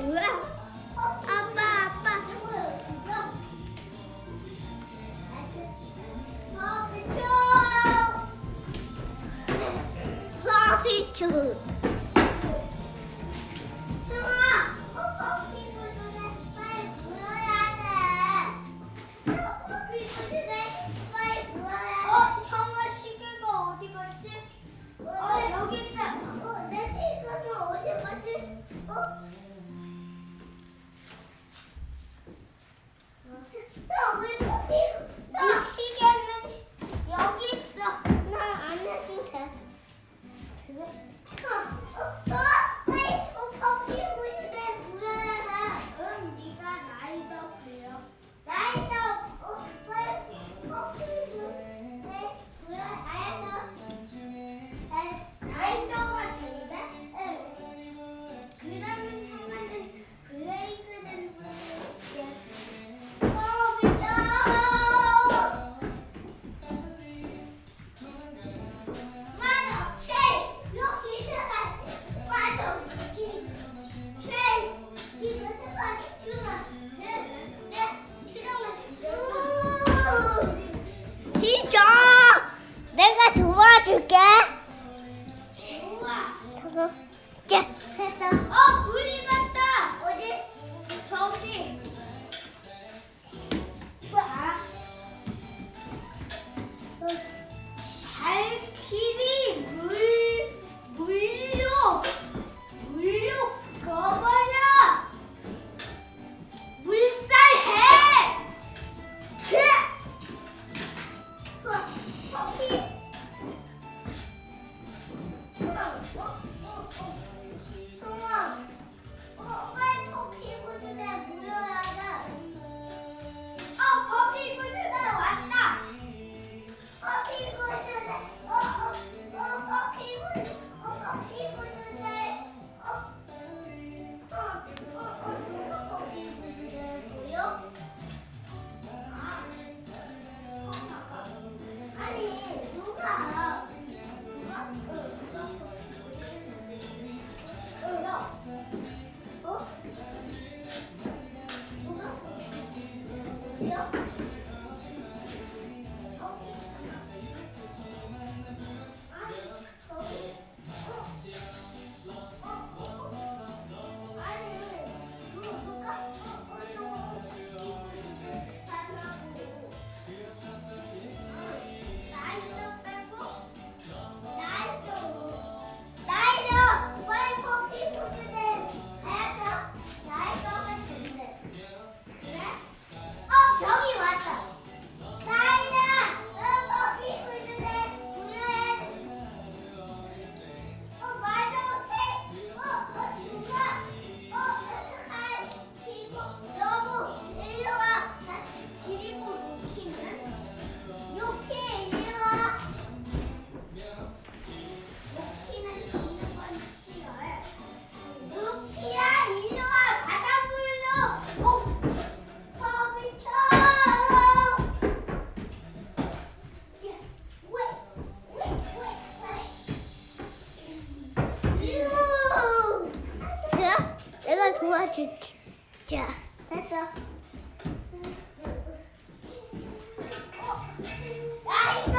뭐야? 아빠. 서비스. 형아 시계가 어디 갔지? 여기 있다. 내 시계는 어디 갔지? 이 시계는 여기 있어. 나 안 해도 돼. 그래? 커피 부스에 보여라. 응, 네가 라이더 불러. 라이더, 빨리 커피 부스에 보여라. 라이더가 된대? 응. 그러면 형아는 브레이크 댄스에 진짜 내가 도와줄게. 우와. 자, 됐다. 불이 났다. 어디? 저기. 자. 발키리 물로 가버려. 물살해. 커피. 빨리 커피 부스에 모여야 돼. 커피 부스에 왔다. 커피 부스에, 커피 부스에, 누가 커피 부스에 모여? 아니, 누가? 저기 왔다. 나이다. 커피 부스에 모여야 돼. 맞아. 누가? 그리고 여보, 이리 와. 그리고 로키는? 로키, 이리 와. 로키는 있는 건 싫어해. 로키야, 이리 와. 바닷물로. 커피 쳐. 자, 내가 도와줄게. 자, 됐어. 나이도